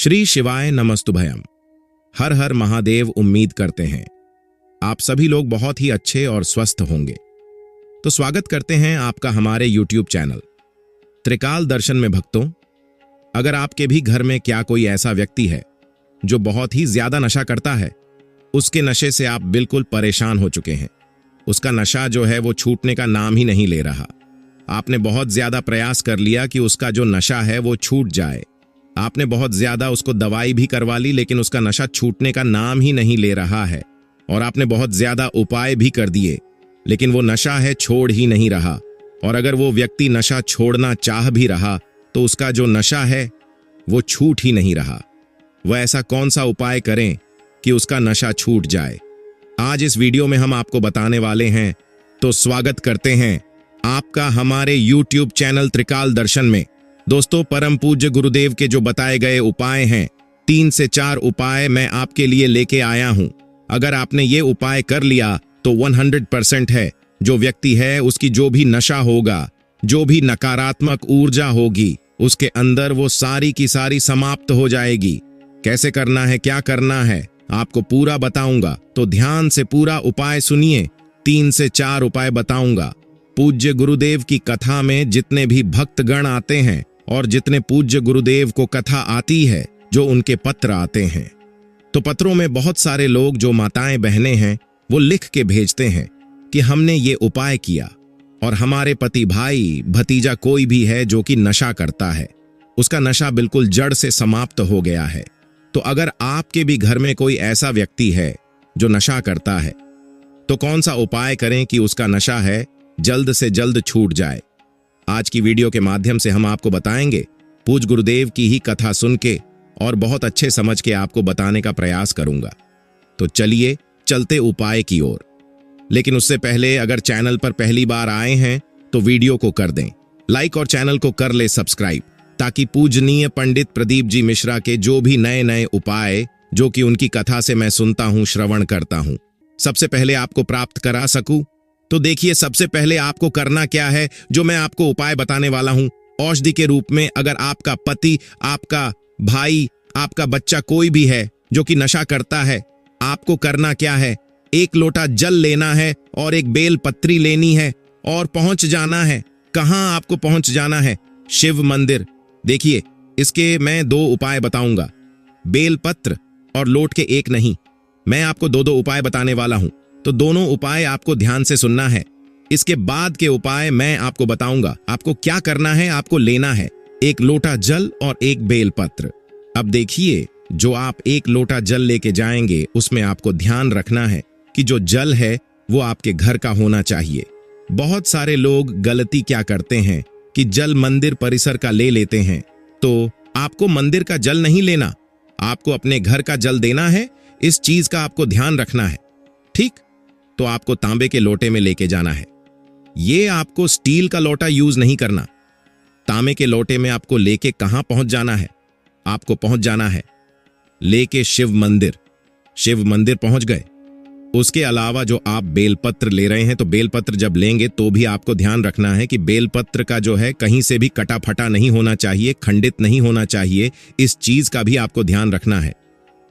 श्री शिवाय नमस्तुभयम। हर हर महादेव। उम्मीद करते हैं आप सभी लोग बहुत ही अच्छे और स्वस्थ होंगे। तो स्वागत करते हैं आपका हमारे YouTube चैनल त्रिकाल दर्शन में। भक्तों, अगर आपके भी घर में क्या कोई ऐसा व्यक्ति है जो बहुत ही ज्यादा नशा करता है, उसके नशे से आप बिल्कुल परेशान हो चुके हैं, उसका नशा जो है वो छूटने का नाम ही नहीं ले रहा। आपने बहुत ज्यादा प्रयास कर लिया कि उसका जो नशा है वो छूट जाए, आपने बहुत ज्यादा उसको दवाई भी करवा ली, लेकिन उसका नशा छूटने का नाम ही नहीं ले रहा है। और आपने बहुत ज्यादा उपाय भी कर दिए, लेकिन वो नशा है छोड़ ही नहीं रहा। और अगर वो व्यक्ति नशा छोड़ना चाह भी रहा तो उसका जो नशा है वो छूट ही नहीं रहा। वह ऐसा कौन सा उपाय करें कि उसका नशा छूट जाए, आज इस वीडियो में हम आपको बताने वाले हैं। तो स्वागत करते हैं आपका हमारे YouTube चैनल त्रिकाल दर्शन में। दोस्तों, परम पूज्य गुरुदेव के जो बताए गए उपाय हैं, 3 से 4 उपाय मैं आपके लिए लेके आया हूं। अगर आपने ये उपाय कर लिया तो 100% है, जो व्यक्ति है उसकी जो भी नशा होगा, जो भी नकारात्मक ऊर्जा होगी, उसके अंदर वो सारी की सारी समाप्त हो जाएगी। कैसे करना है, क्या करना है, आपको पूरा बताऊंगा, तो ध्यान से पूरा उपाय सुनिए। 3 से 4 उपाय बताऊंगा। पूज्य गुरुदेव की कथा में जितने भी भक्तगण आते हैं और जितने पूज्य गुरुदेव को कथा आती है, जो उनके पत्र आते हैं, तो पत्रों में बहुत सारे लोग जो माताएं बहनें हैं वो लिख के भेजते हैं कि हमने ये उपाय किया और हमारे पति भाई भतीजा कोई भी है जो कि नशा करता है, उसका नशा बिल्कुल जड़ से समाप्त हो गया है। तो अगर आपके भी घर में कोई ऐसा व्यक्ति है जो नशा करता है, तो कौन सा उपाय करें कि उसका नशा है जल्द से जल्द छूट जाए। आज की वीडियो के माध्यम से हम आपको बताएंगे। पूज्य गुरुदेव की ही कथा सुन के और बहुत अच्छे समझ के आपको बताने का प्रयास करूंगा। तो चलिए चलते उपाय की ओर। लेकिन उससे पहले अगर चैनल पर पहली बार आए हैं तो वीडियो को कर दें लाइक और चैनल को कर ले सब्सक्राइब, ताकि पूजनीय पंडित प्रदीप जी मिश्रा के जो भी नए नए उपाय जो कि उनकी कथा से मैं सुनता हूं, श्रवण करता हूं, सबसे पहले आपको प्राप्त करा सकूं। तो देखिए, सबसे पहले आपको करना क्या है, जो मैं आपको उपाय बताने वाला हूं औषधि के रूप में। अगर आपका पति, आपका भाई, आपका बच्चा कोई भी है जो कि नशा करता है, आपको करना क्या है, 1 लोटा जल लेना है और एक बेल पत्री लेनी है और पहुंच जाना है। कहां आपको पहुंच जाना है? शिव मंदिर। देखिए, इसके मैं 2 उपाय बताऊंगा, बेल पत्र और लोट के 1 नहीं। मैं आपको 2 उपाय बताने वाला हूं, तो दोनों उपाय आपको ध्यान से सुनना है। इसके बाद के उपाय मैं आपको बताऊंगा। आपको क्या करना है, आपको लेना है 1 लोटा जल और 1 बेल पत्र। अब देखिए, जो आप 1 लोटा जल लेके जाएंगे, उसमें आपको ध्यान रखना है कि जो जल है वो आपके घर का होना चाहिए। बहुत सारे लोग गलती क्या करते हैं कि जल मंदिर परिसर का ले लेते हैं। तो आपको मंदिर का जल नहीं लेना, आपको अपने घर का जल देना है। इस चीज का आपको ध्यान रखना है, ठीक? तो आपको तांबे के लोटे में लेके जाना है। ये आपको स्टील का लोटा यूज नहीं करना। तांबे के लोटे में आपको लेके कहां पहुंच जाना है? आपको पहुंच जाना है लेके शिव मंदिर। शिव मंदिर पहुंच गए। उसके अलावा जो आप बेलपत्र ले रहे हैं, तो बेलपत्र जब लेंगे तो भी आपको ध्यान रखना है कि बेलपत्र का जो है कहीं से भी कटा फटा नहीं होना चाहिए, खंडित नहीं होना चाहिए। इस चीज का भी आपको ध्यान रखना है।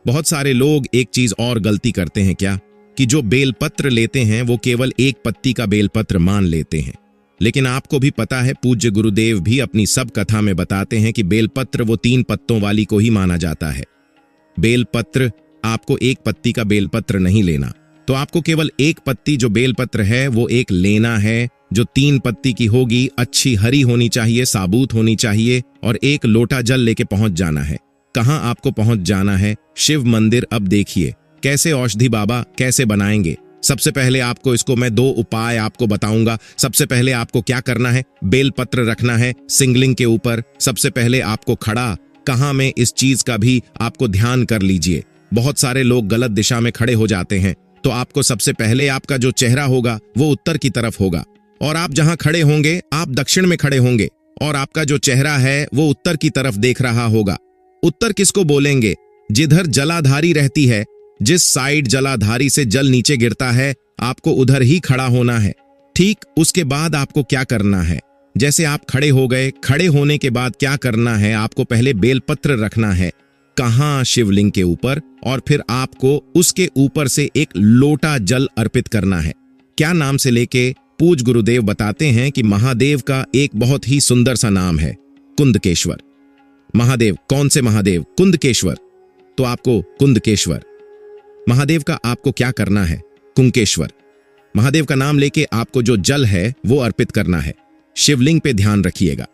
बहुत सारे लोग एक चीज और गलती करते हैं, क्या कि जो बेलपत्र लेते हैं वो केवल 1 पत्ती का बेलपत्र मान लेते हैं। लेकिन आपको भी पता है, पूज्य गुरुदेव भी अपनी सब कथा में बताते हैं कि बेलपत्र वो 3 पत्तों वाली को ही माना जाता है। बेलपत्र, आपको 1 पत्ती का बेलपत्र नहीं लेना, तो आपको केवल 1 पत्ती जो बेलपत्र है वो 1 लेना है, जो 3 पत्ती की होगी, अच्छी हरी होनी चाहिए, साबुत होनी चाहिए, और 1 लोटा जल लेके पहुंच जाना है। कहां आपको पहुंच जाना है? शिव मंदिर। अब देखिए कैसे औषधि बाबा कैसे बनाएंगे। सबसे पहले आपको इसको मैं 2 उपाय आपको बताऊंगा। सबसे पहले आपको क्या करना है, बेलपत्र रखना है सिंगलिंग के ऊपर। सबसे पहले आपको खड़ा कहां में, इस चीज का भी आपको ध्यान कर लीजिए। बहुत सारे लोग गलत दिशा में खड़े हो जाते हैं। तो आपको सबसे पहले आपका जो चेहरा होगा वो उत्तर की तरफ होगा, और आप जहां खड़े होंगे आप दक्षिण में खड़े होंगे, और आपका जो चेहरा है वो उत्तर की तरफ देख रहा होगा। उत्तर किसको बोलेंगे? जिधर जलाधारी रहती है, जिस साइड जलाधारी से जल नीचे गिरता है, आपको उधर ही खड़ा होना है, ठीक? उसके बाद आपको क्या करना है, जैसे आप खड़े हो गए, खड़े होने के बाद क्या करना है, आपको पहले बेलपत्र रखना है। कहां? शिवलिंग के ऊपर। और फिर आपको उसके ऊपर से एक लोटा जल अर्पित करना है। क्या नाम से लेके? पूज गुरुदेव बताते हैं कि महादेव का एक बहुत ही सुंदर सा नाम है, कुंदकेश्वर। महादेव, कौन से महादेव? कुंदकेश्वर। तो आपको कुंदकेश्वर महादेव का आपको क्या करना है? कुंकेश्वर। महादेव का नाम लेके आपको जो जल है वो अर्पित करना है। शिवलिंग पे ध्यान रखिएगा,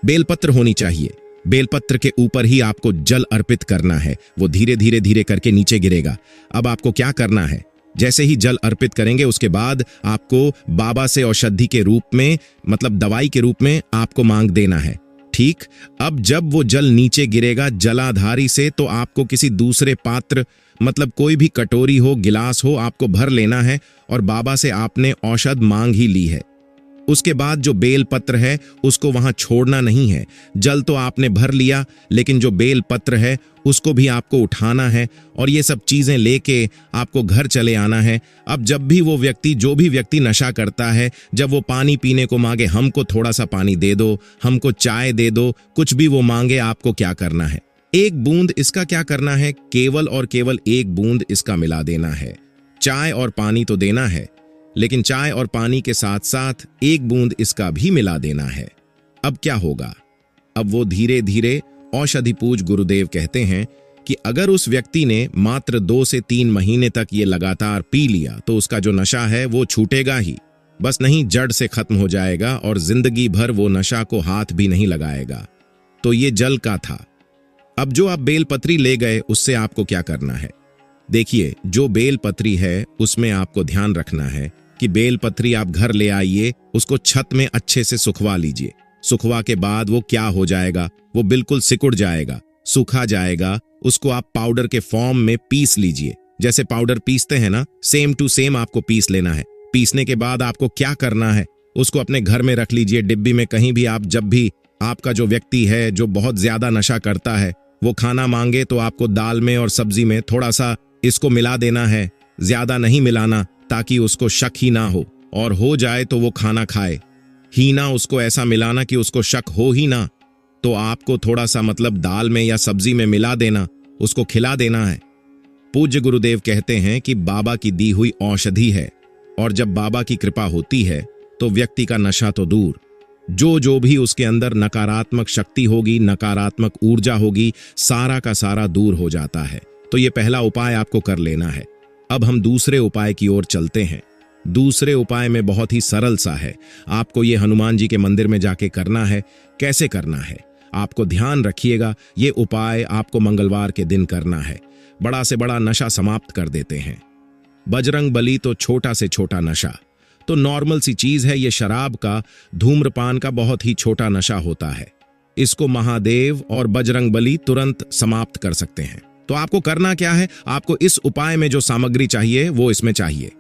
बेलपत्र होनी चाहिए। बेलपत्र के ऊपर ही आपको जल अर्पित करना है। वो धीरे धीरे धीरे करके नीचे गिरेगा। अब आपको क्या करना है? जैसे ही जल अर्पित करेंगे उसके बाद आपको बाबा से औषधि के रूप में, मतलब दवाई के रूप में आपको मांग देना है। ठीक, अब जब वो जल नीचे गिरेगा जलाधारी से, तो आपको किसी दूसरे पात्र, मतलब कोई भी कटोरी हो, गिलास हो, आपको भर लेना है और बाबा से आपने औषध मांग ही ली है। उसके बाद जो बेल पत्र है उसको वहां छोड़ना नहीं है। जल तो आपने भर लिया, लेकिन जो बेल पत्र है उसको भी आपको उठाना है और ये सब चीजें लेके आपको घर चले आना है। अब जब भी वो व्यक्ति, जो भी व्यक्ति नशा करता है, जब वो पानी पीने को मांगे, हमको थोड़ा सा पानी दे दो, हमको चाय दे दो, कुछ भी वो मांगे, आपको क्या करना है? एक बूंद इसका क्या करना है? केवल और केवल एक बूंद इसका मिला देना है। चाय और पानी तो देना है, लेकिन चाय और पानी के साथ साथ एक बूंद इसका भी मिला देना है। अब क्या होगा? अब वो धीरे धीरे, औषधि पूज गुरुदेव कहते हैं कि अगर उस व्यक्ति ने मात्र 2 से 3 महीने तक ये लगातार पी लिया तो उसका जो नशा है वो छूटेगा ही, बस नहीं जड़ से खत्म हो जाएगा और जिंदगी भर वो नशा को हाथ भी नहीं लगाएगा। तो ये जल का था। अब जो आप बेलपत्री ले गए उससे आपको क्या करना है? देखिए, जो बेलपत्री है उसमें आपको ध्यान रखना है कि बेलपत्री आप घर ले आइए, उसको छत में अच्छे से सुखवा लीजिए। सुखवा के बाद वो क्या हो जाएगा? वो बिल्कुल सिकुड़ जाएगा, सूखा जाएगा। उसको आप पाउडर के फॉर्म में पीस लीजिए। जैसे पाउडर पीसते हैं ना, सेम टू सेम आपको पीस लेना है। पीसने के बाद आपको क्या करना है? उसको अपने घर में रख लीजिए, डिब्बी में, कहीं भी। आप जब भी आपका जो व्यक्ति है जो बहुत ज्यादा नशा करता है, वो खाना मांगे तो आपको दाल में और सब्जी में थोड़ा सा इसको मिला देना है, ज्यादा नहीं मिलाना, ताकि उसको शक ही ना हो, और हो जाए तो वो खाना खाए ही ना। उसको ऐसा मिलाना कि उसको शक हो ही ना। तो आपको थोड़ा सा, मतलब दाल में या सब्जी में मिला देना, उसको खिला देना है। पूज्य गुरुदेव कहते हैं कि बाबा की दी हुई औषधि है, और जब बाबा की कृपा होती है तो व्यक्ति का नशा तो दूर, जो भी उसके अंदर नकारात्मक शक्ति होगी, नकारात्मक ऊर्जा होगी, सारा का सारा दूर हो जाता है। तो ये पहला उपाय आपको कर लेना है। अब हम दूसरे उपाय की ओर चलते हैं। दूसरे उपाय में बहुत ही सरल सा है। आपको ये हनुमान जी के मंदिर में जाके करना है। कैसे करना है? आपको ध्यान रखिएगा, ये उपाय आपको मंगलवार के दिन करना है। बड़ा से बड़ा नशा समाप्त कर देते हैं। बजरंग बली तो छोटा से छोटा नशा, तो नॉर्मल सी चीज है। ये शराब का, धूम्रपान का बहुत ही छोटा नशा होता है। इसको महादेव और बजरंग बली तुरंत समाप्त कर सकते हैं। तो आपको करना क्या है? आपको इस उपाय में जो सामग्री चाहिए वो इसमें चाहिए।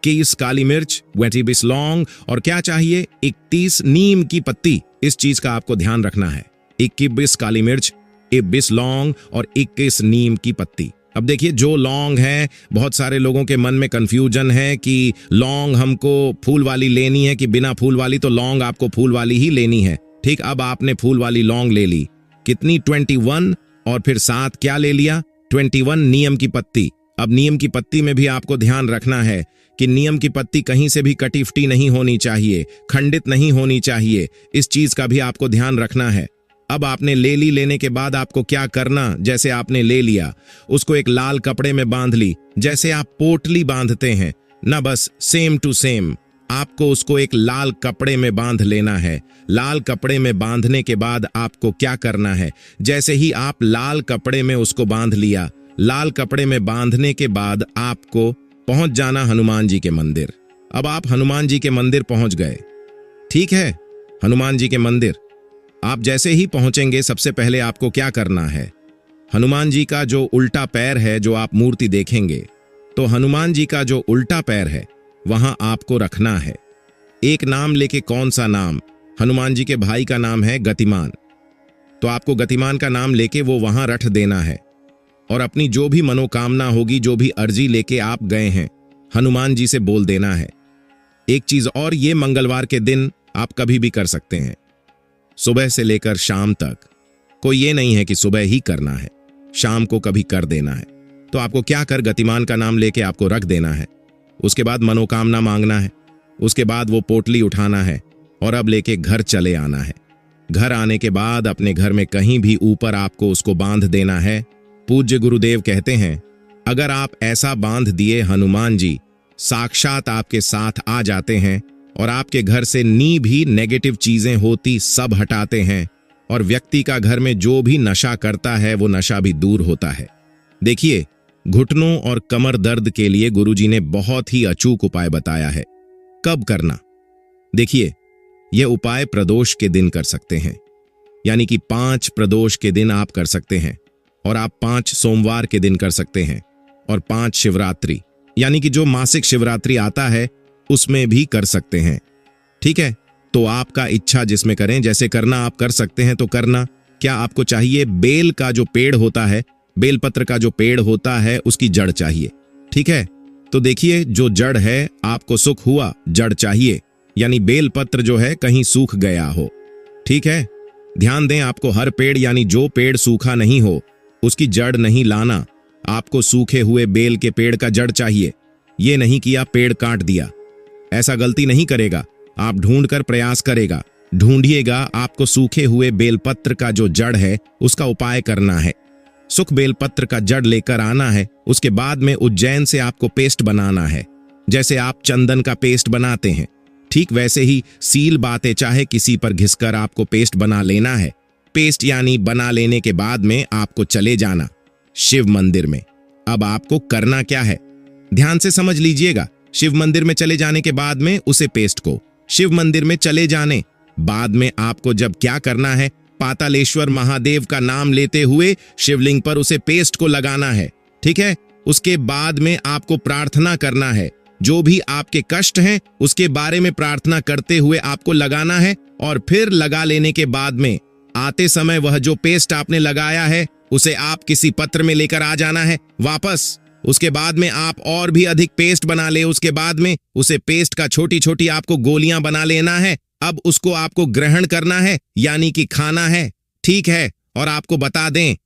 21 काली मिर्च, 20 लौंग, और क्या चाहिए? 31 नीम की पत्ती। इस चीज का आपको ध्यान रखना है। 21 काली मिर्च, 21 लौंग और 21 नीम की पत्ती। अब देखिए, जो लौंग है, बहुत सारे लोगों के मन में कंफ्यूजन है कि लौंग हमको फूल वाली लेनी है कि बिना फूल वाली। तो लौंग आपको फूल वाली ही लेनी है। ठीक, अब आपने फूल वाली लौंग ले ली। कितनी? 21, और फिर साथ क्या ले लिया? 21 नीम की पत्ती। अब नीम की पत्ती में भी आपको ध्यान रखना है कि नीम की पत्ती कहीं से भी कटी फटी नहीं होनी चाहिए, खंडित नहीं होनी चाहिए। इस चीज का भी आपको ध्यान रखना है। अब आपने ले ली, लेने के बाद आपको क्या करना? जैसे आपने ले लिया, उसको एक लाल कपड़े में बांध ली, जैसे आप पोटली बांधते हैं ना, बस सेम टू सेम आपको उसको एक लाल कपड़े में बांध लेना है। लाल कपड़े में बांधने के बाद आपको क्या करना है? जैसे ही आप लाल कपड़े में उसको बांध लिया, लाल कपड़े में बांधने के बाद आपको पहुंच जाना हनुमान जी के मंदिर। अब आप हनुमान जी के मंदिर पहुंच गए, ठीक है? हनुमान जी के मंदिर आप जैसे ही पहुंचेंगे, सबसे पहले आपको क्या करना है? हनुमान जी का जो उल्टा पैर है, जो आप मूर्ति देखेंगे, तो हनुमान जी का जो उल्टा पैर है वहां आपको रखना है। एक नाम लेके। कौन सा नाम? हनुमान जी के भाई का नाम है गतिमान। तो आपको गतिमान का नाम लेके वो वहां रख देना है, और अपनी जो भी मनोकामना होगी, जो भी अर्जी लेके आप गए हैं, हनुमान जी से बोल देना है। एक चीज और, ये मंगलवार के दिन आप कभी भी कर सकते हैं, सुबह से लेकर शाम तक। कोई ये नहीं है कि सुबह ही करना है। शाम को कभी कर देना है। तो आपको क्या कर गतिमान का नाम लेके आपको रख देना है। उसके बाद मनोकामना मांगना है। उसके बाद वो पोटली उठाना है और अब लेके घर चले आना है। घर आने के बाद अपने घर में कहीं भी ऊपर आपको उसको बांध देना है। पूज्य गुरुदेव कहते हैं, अगर आप ऐसा बांध दिए, हनुमान जी साक्षात आपके साथ आ जाते हैं और आपके घर से नी भी नेगेटिव चीजें होती सब हटाते हैं और व्यक्ति का घर में जो भी नशा करता है वो नशा भी दूर होता है। देखिए, घुटनों और कमर दर्द के लिए गुरुजी ने बहुत ही अचूक उपाय बताया है। कब करना? देखिए, यह उपाय प्रदोष के दिन कर सकते हैं, यानी कि 5 प्रदोष के दिन आप कर सकते हैं, और आप 5 सोमवार के दिन कर सकते हैं, और 5 शिवरात्रि यानी कि जो मासिक शिवरात्रि आता है उसमें भी कर सकते हैं। ठीक है, तो आपका इच्छा जिसमें करें, जैसे करना आप कर सकते हैं तो करना। क्या आपको चाहिए? बेल का जो पेड़ होता है, बेलपत्र का जो पेड़ होता है, उसकी जड़ चाहिए। ठीक है, तो देखिए, जो जड़ है, आपको सुख हुआ, जड़ चाहिए, यानी बेलपत्र जो है कहीं सूख गया हो। ठीक है, ध्यान दें, आपको हर पेड़ यानी जो पेड़ सूखा नहीं हो उसकी जड़ नहीं लाना। आपको सूखे हुए बेल के पेड़ का जड़ चाहिए। ये नहीं किया पेड़ काट दिया, ऐसा गलती नहीं करेगा। आप ढूंढकर प्रयास करेगा, ढूंढिएगा, आपको सूखे हुए बेलपत्र का जो जड़ है उसका उपाय करना है। सुख बेलपत्र का जड़ लेकर आना है। उसके बाद में उज्जैन से आपको पेस्ट बनाना है। जैसे आप चंदन का पेस्ट बनाते हैं, ठीक वैसे ही सील बातें चाहे किसी पर घिसकर आपको पेस्ट बना लेना है। पेस्ट यानी बना लेने के बाद में आपको चले जाना शिव मंदिर में। अब आपको करना क्या है, ध्यान से समझ लीजिएगा। शिव मंदिर में चले जाने के बाद में उसे पेस्ट को शिव मंदिर में चले जाने बाद में आपको जब क्या करना है, पातालेश्वर महादेव का नाम लेते हुए शिवलिंग पर उसे पेस्ट को लगाना है। ठीक है, उसके बाद में आपको प्रार्थना करना है। जो भी आपके कष्ट हैं उसके बारे में प्रार्थना करते हुए आपको लगाना है, और फिर लगा लेने के बाद में आते समय वह जो पेस्ट आपने लगाया है उसे आप किसी पत्र में लेकर आ जाना है वापस। उसके बाद में आप और भी अधिक पेस्ट बना ले। उसके बाद में उसे पेस्ट का छोटी छोटी आपको गोलियां बना लेना है। अब उसको आपको ग्रहण करना है, यानी कि खाना है। ठीक है, और आपको बता दें,